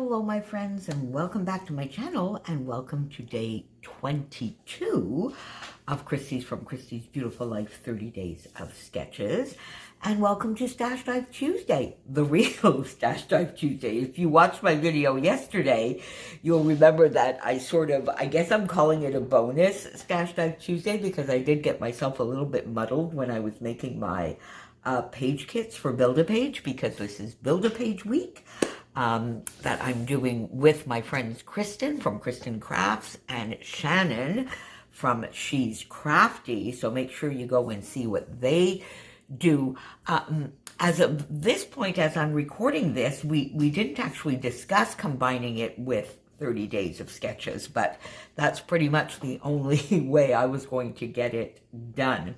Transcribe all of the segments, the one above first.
Hello my friends, and welcome back to my channel, and welcome to day 22 of from Christy's Beautiful Life 30 Days of Sketches, and welcome to Stash Dive Tuesday, the real Stash Dive Tuesday. If you watched my video yesterday, you'll remember that I guess I'm calling it a bonus Stash Dive Tuesday because I did get myself a little bit muddled when I was making my page kits for Build-A-Page, because this is Build-A-Page week. That I'm doing with my friends Kristen from Kristen Crafts and Shannon from She's Crafty. So make sure you go and see what they do. As of this point, as I'm recording this, we didn't actually discuss combining it with 30 days of sketches, but that's pretty much the only way I was going to get it done.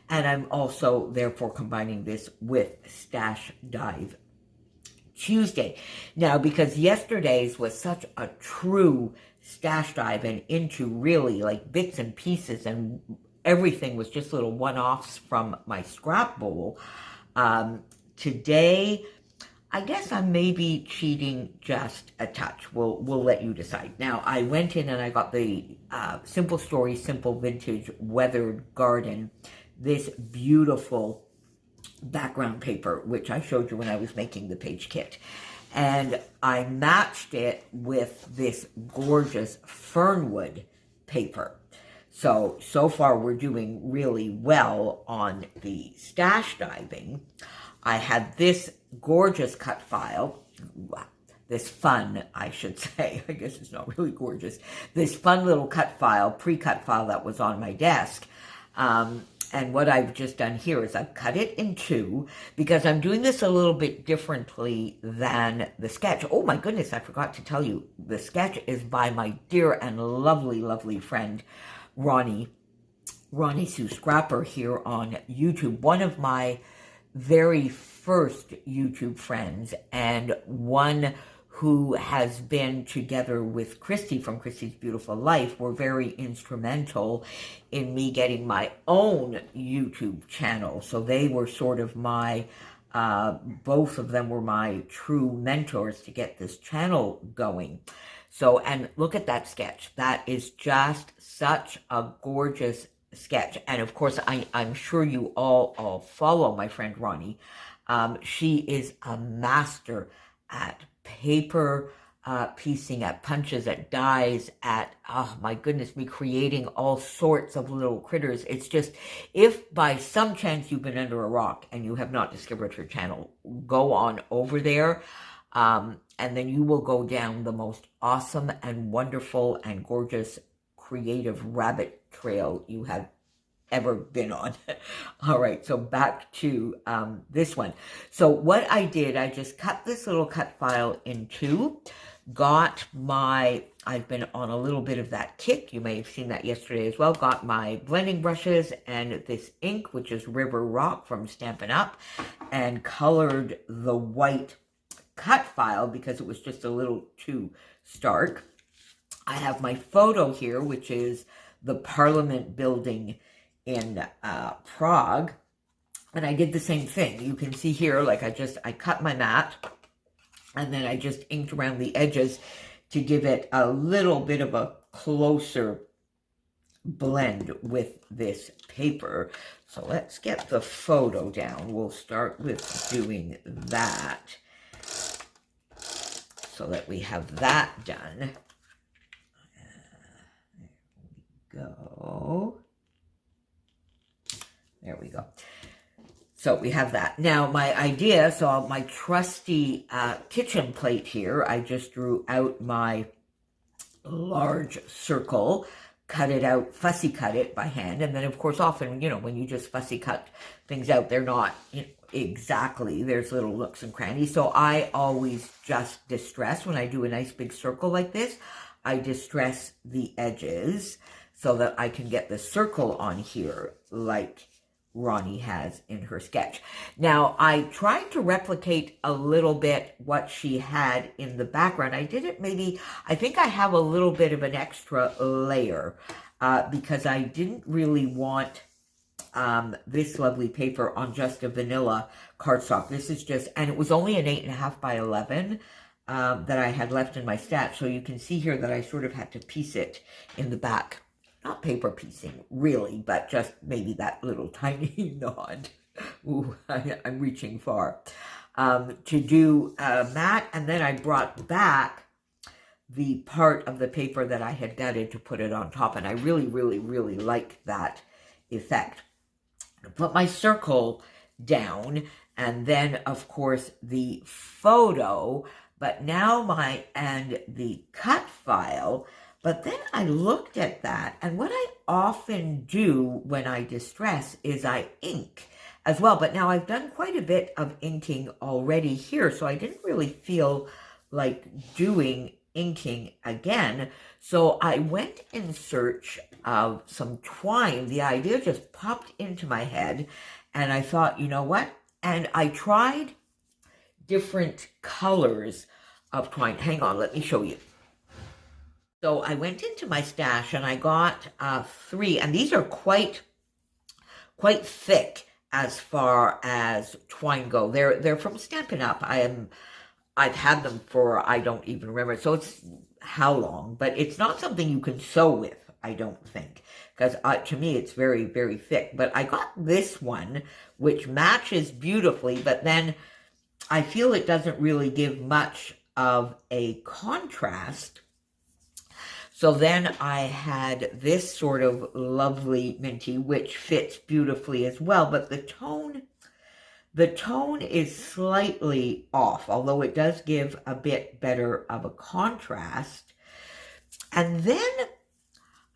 And I'm also therefore combining this with Stash Dive Tuesday. Now, because yesterday's was such a true stash dive and into really like bits and pieces, and everything was just little one-offs from my scrap bowl, today I guess I'm maybe cheating just a touch. We'll let you decide. Now, I went in and I got the Simple Story Simple Vintage Weathered Garden, this beautiful background paper, which I showed you when I was making the page kit. And I matched it with this gorgeous Fernwood paper. So far we're doing really well on the stash diving. I had this gorgeous cut file, this fun, I should say, I guess it's not really gorgeous, this fun little cut file, pre-cut file that was on my desk. And what I've just done here is I've cut it in two because I'm doing this a little bit differently than the sketch. Oh my goodness, I forgot to tell you, the sketch is by my dear and lovely, lovely friend, Ronnie Sue Scrapper here on YouTube. One of my very first YouTube friends, and one who has been together with Christy from Christy's Beautiful Life, were very instrumental in me getting my own YouTube channel. So they were sort of my, both of them were my true mentors to get this channel going. So, and look at that sketch. That is just such a gorgeous sketch. And of course, I'm sure you all follow my friend Ronnie. She is a master at paper piecing, at punches, at dies, at, oh my goodness me, creating all sorts of little critters. It's just, if by some chance you've been under a rock and you have not discovered her channel, go on over there, and then you will go down the most awesome and wonderful and gorgeous creative rabbit trail you have ever been on. All right, so back to this one. So what I did, I just cut this little cut file in two, I've been on a little bit of that kick, you may have seen that yesterday as well, got my blending brushes and this ink, which is River Rock from Stampin' Up, and colored the white cut file because it was just a little too stark. I have my photo here, which is the Parliament building in Prague, and I did the same thing. You can see here, like I cut my mat, and then I just inked around the edges to give it a little bit of a closer blend with this paper. So let's get the photo down. We'll start with doing that so that we have that done. There we go. There we go. So we have that. Now my idea, so my trusty kitchen plate here, I just drew out my large circle, cut it out, fussy cut it by hand. And then of course often, you know, when you just fussy cut things out, they're not, you know, exactly, there's little nooks and crannies. So I always just distress, when I do a nice big circle like this, I distress the edges so that I can get the circle on here like Ronnie has in her sketch. Now, I tried to replicate a little bit what she had in the background. I did it maybe, I think I have a little bit of an extra layer because I didn't really want this lovely paper on just a vanilla cardstock. This is just, and it was only an 8.5 by 11. that I had left in my stash. So you can see here that I sort of had to piece it in the back. Not paper piecing, really, but just maybe that little tiny nod. Ooh, I'm reaching far. To do mat, and then I brought back the part of the paper that I had gutted to put it on top, and I really, really, really liked that effect. I put my circle down, and then, of course, the photo, but now and the cut file. But then I looked at that, and what I often do when I distress is I ink as well. But now I've done quite a bit of inking already here, so I didn't really feel like doing inking again. So I went in search of some twine. The idea just popped into my head, and I thought, you know what? And I tried different colors of twine. Hang on, let me show you. So I went into my stash and I got 3, and these are quite thick as far as twine go. They're from Stampin' Up. I've had them for, I don't even remember. So it's how long, but it's not something you can sew with, I don't think, because to me it's very, very thick. But I got this one, which matches beautifully, but then I feel it doesn't really give much of a contrast. So then I had this sort of lovely minty, which fits beautifully as well, but the tone is slightly off, although it does give a bit better of a contrast. And then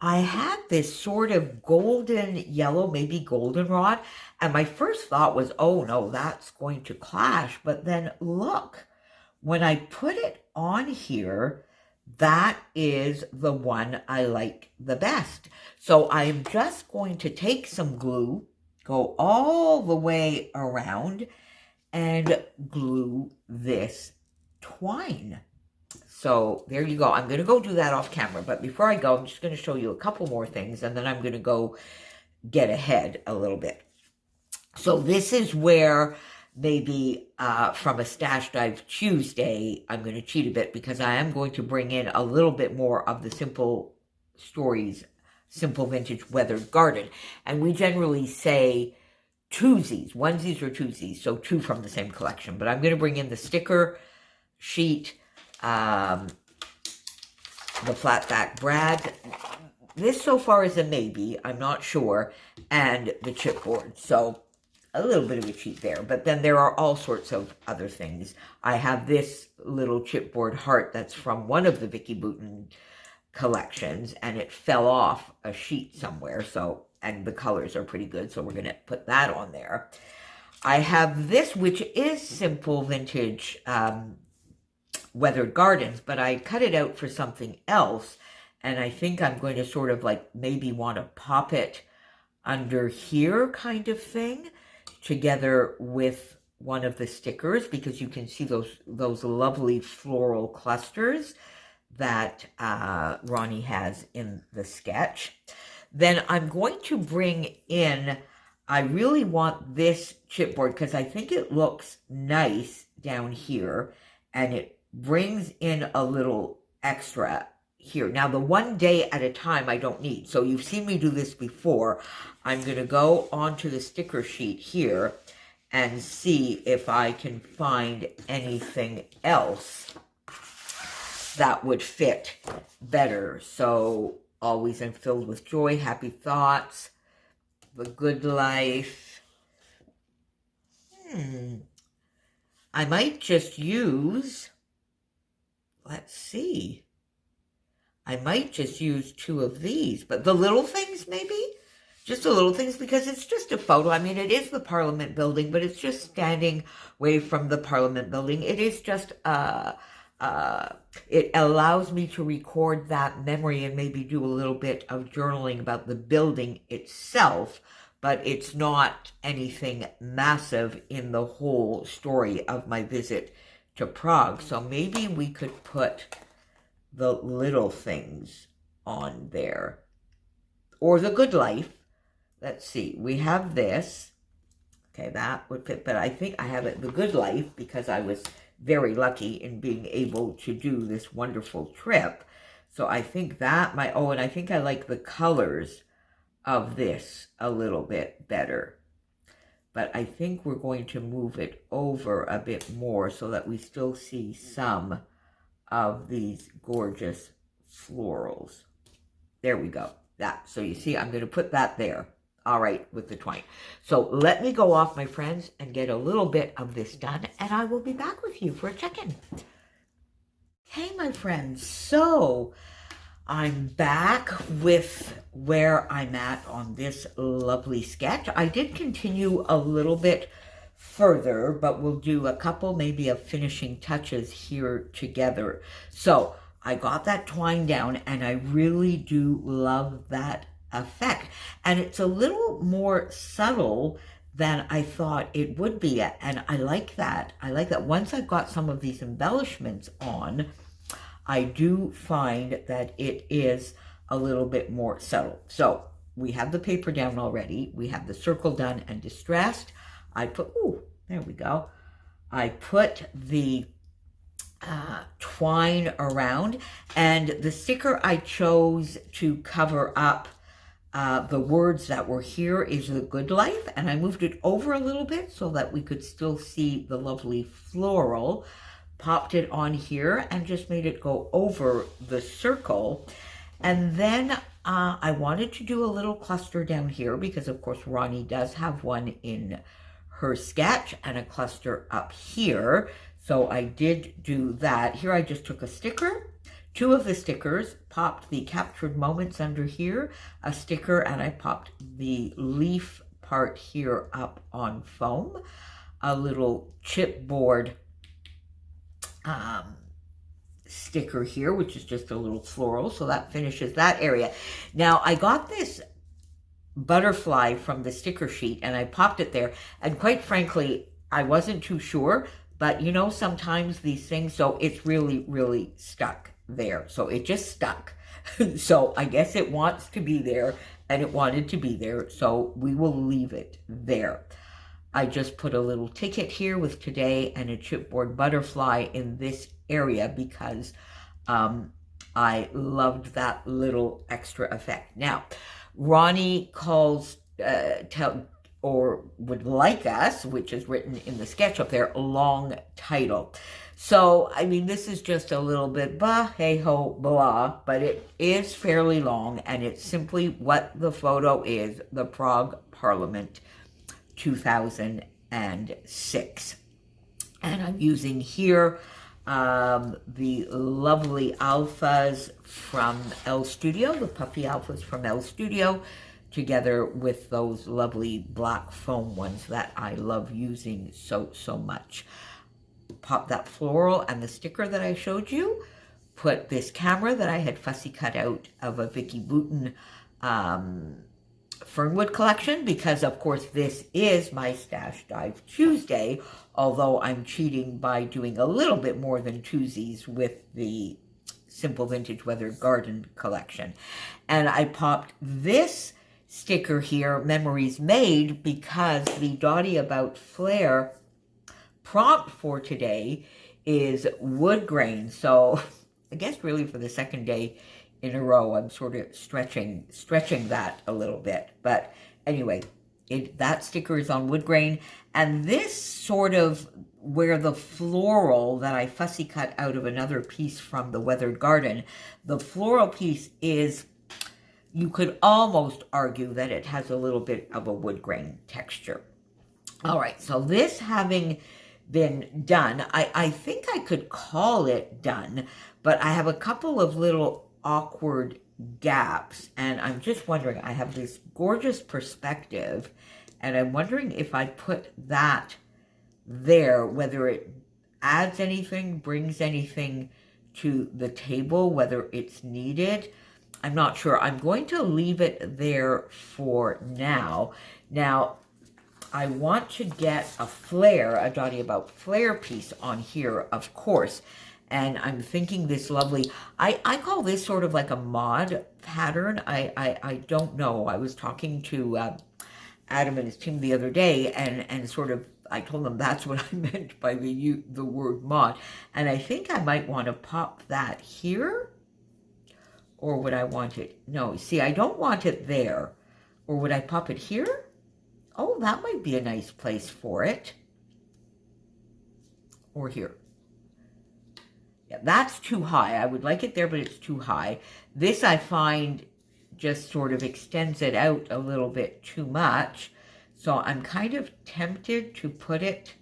I had this sort of golden yellow, maybe goldenrod, and my first thought was, oh no, that's going to clash. But then look, when I put it on here, that is the one I like the best. So I'm just going to take some glue, go all the way around, and glue this twine. So there you go. I'm going to go do that off camera. But before I go, I'm just going to show you a couple more things, and then I'm going to go get ahead a little bit. So this is where maybe from a Stash Dive Tuesday, I'm going to cheat a bit, because I am going to bring in a little bit more of the Simple Stories, Simple Vintage Weathered Garden. And we generally say twosies, onesies or twosies, so 2 from the same collection. But I'm going to bring in the sticker sheet, the flat back brad. This so far is a maybe, I'm not sure, and the chipboard. So a little bit of a cheat there, but then there are all sorts of other things. I have this little chipboard heart that's from one of the Vicky Boutin collections, and it fell off a sheet somewhere, so, and the colors are pretty good, so we're going to put that on there. I have this, which is Simple Vintage Weathered Gardens, but I cut it out for something else, and I think I'm going to sort of like maybe want to pop it under here kind of thing, together with one of the stickers, because you can see those lovely floral clusters that Ronnie has in the sketch. Then I'm going to bring in, I really want this chipboard because I think it looks nice down here, and it brings in a little extra here. Now, the 1 day at a time I don't need. So you've seen me do this before. I'm going to go onto the sticker sheet here and see if I can find anything else that would fit better. So, always I'm filled with joy, happy thoughts, the good life. I might just use, let's see. I might just use 2 of these, but the little things maybe? Just the little things, because it's just a photo. I mean, it is the Parliament building, but it's just standing away from the Parliament building. It is just, it allows me to record that memory and maybe do a little bit of journaling about the building itself, but it's not anything massive in the whole story of my visit to Prague. So maybe we could put the little things on there, or the good life. Let's see, we have this. Okay, that would fit, but I think I have it, the good life, because I was very lucky in being able to do this wonderful trip. So I think that might, oh, and I think I like the colors of this a little bit better. But I think we're going to move it over a bit more so that we still see some of these gorgeous florals. There we go. That. So you see, I'm going to put that there. All right, with the twine. So let me go off, my friends, and get a little bit of this done, and I will be back with you for a check-in. Okay, my friends, so I'm back with where I'm at on this lovely sketch. I did continue a little bit further, but we'll do a couple maybe of finishing touches here together. So I got that twine down, and I really do love that effect. And it's a little more subtle than I thought it would be. And I like that. I like that once I've got some of these embellishments on, I do find that it is a little bit more subtle. So we have the paper down already. We have the circle done and distressed. I put, ooh, there we go. I put the twine around, and the sticker I chose to cover up the words that were here is The Good Life, and I moved it over a little bit so that we could still see the lovely floral. Popped it on here and just made it go over the circle. And then I wanted to do a little cluster down here because, of course, Ronnie does have one in her sketch and a cluster up here. So I did do that. Here I just took a sticker, two of the stickers, popped the captured moments under here, a sticker, and I popped the leaf part here up on foam, a little chipboard sticker here, which is just a little floral, so that finishes that area. Now I got this butterfly from the sticker sheet and I popped it there, and quite frankly I wasn't too sure, but you know, sometimes these things, so it's really stuck there, so it just stuck. So I guess it wants to be there, and it wanted to be there, so we will leave it there. I just put a little ticket here with today and a chipboard butterfly in this area because I loved that little extra effect. Now, Ronnie calls, or would like us, which is written in the sketch up there, long title. So, I mean, this is just a little bit blah, hey ho, blah, but it is fairly long, and it's simply what the photo is, the Prague Parliament 2006. And I'm using here the lovely alphas from Elle Studio, the puffy alphas from Elle Studio, together with those lovely black foam ones that I love using so much. Pop that floral and the sticker that I showed you. Put this camera that I had fussy cut out of a Vicky Boutin Fernwood collection, because of course this is my Stash Dive Tuesday, although I'm cheating by doing a little bit more than twosies with the Simple Vintage Weathered Garden collection. And I popped this sticker here, Memories Made, because the Dottie About Flair prompt for today is wood grain. So I guess really for the second day in a row, I'm sort of stretching that a little bit. But anyway, that sticker is on wood grain. And this sort of, where the floral that I fussy cut out of another piece from the Weathered Garden, the floral piece is, you could almost argue that it has a little bit of a wood grain texture. All right, so this having been done, I think I could call it done, but I have a couple of little awkward gaps, and I'm just wondering, I have this gorgeous perspective, and I'm wondering if I put that there, whether it adds anything, brings anything to the table, whether it's needed. I'm not sure. I'm going to leave it there for now. Now, I want to get a flare, a Dottie About Flair piece on here, of course. And I'm thinking this lovely, I call this sort of like a mod pattern. I don't know. I was talking to Adam and his team the other day and sort of I told them that's what I meant by the word mod. And I think I might want to pop that here. Or would I want it? No, see, I don't want it there. Or would I pop it here? Oh, that might be a nice place for it. Or here. Yeah, that's too high. I would like it there, but it's too high. This, I find, just sort of extends it out a little bit too much. So I'm kind of tempted to put it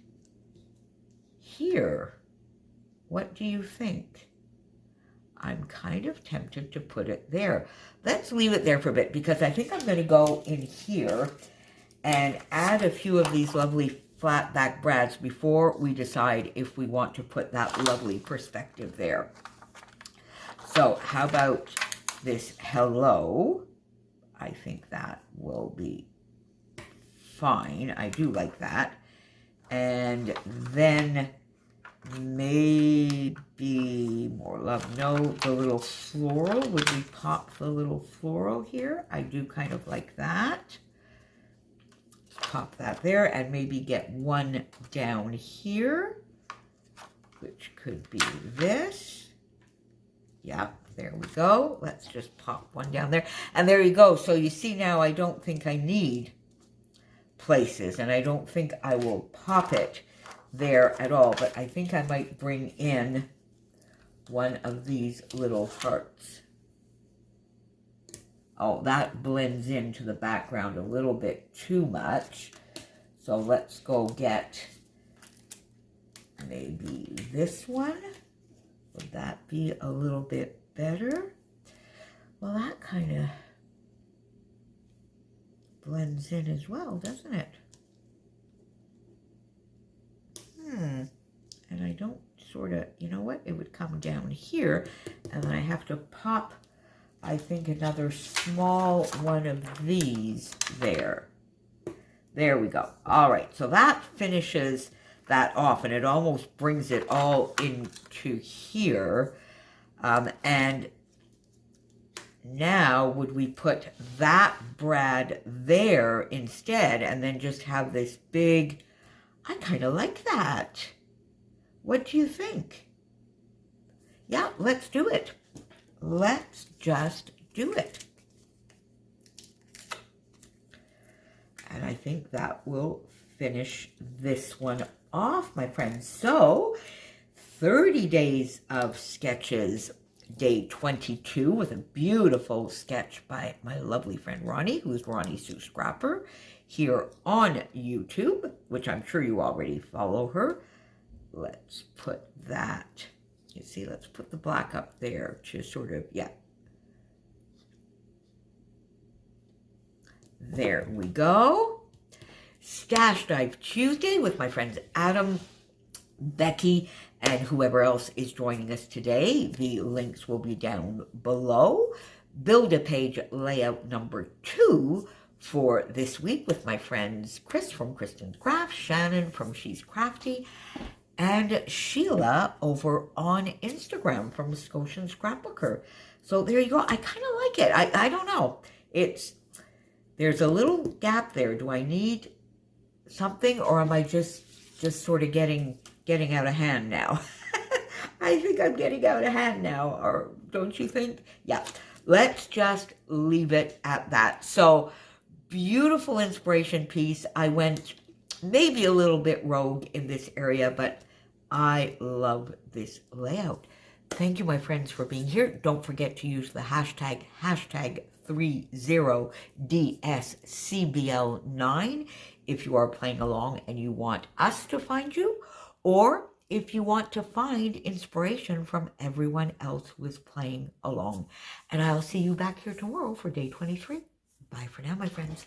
here. What do you think? I'm kind of tempted to put it there. Let's leave it there for a bit because I think I'm going to go in here and add a few of these lovely flat back brads before we decide if we want to put that lovely perspective there. So how about this hello? I think that will be fine. I do like that. And then maybe more love. No, the little floral. Would we pop the little floral here? I do kind of like that. Pop that there and maybe get one down here, which could be this. Yep, there we go. Let's just pop one down there. And there you go. So you see now I don't think I need places, and I don't think I will pop it there at all, but I think I might bring in one of these little hearts. Oh, that blends into the background a little bit too much. So let's go get maybe this one. Would that be a little bit better? Well, that kind of blends in as well, doesn't it? And I don't sort of, you know what? It would come down here, and then I have to pop, I think, another small one of these there. There we go. All right, so that finishes that off, and it almost brings it all into here. And now would we put that brad there instead, and then just have this big... I kind of like that. What do you think? Yeah, let's do it. Let's just do it. And I think that will finish this one off, my friends. So, 30 days of sketches, day 22, with a beautiful sketch by my lovely friend Ronnie, who's Ronnie Sue Scrapper, here on YouTube, which I'm sure you already follow her. Let's put that, you see, let's put the black up there to sort of, yeah. There we go. Stash Dive Tuesday with my friends Adam, Becky, and whoever else is joining us today. The links will be down below. Build-A-Page layout number 2 for this week with my friends Chris from Kristen's Crafts, Shannon from She's Crafty, and Sheila over on Instagram from Scotian Scrapbooker. So there you go. I kind of like it. I don't know. There's a little gap there. Do I need something, or am I just sort of getting out of hand now? I think I'm getting out of hand now, or don't you think? Yeah. Let's just leave it at that. So, beautiful inspiration piece. I went maybe a little bit rogue in this area, but I love this layout. Thank you, my friends, for being here. Don't forget to use the hashtag 30DSCBL9 if you are playing along and you want us to find you, or if you want to find inspiration from everyone else who is playing along. And I'll see you back here tomorrow for day 23. Bye for now, my friends.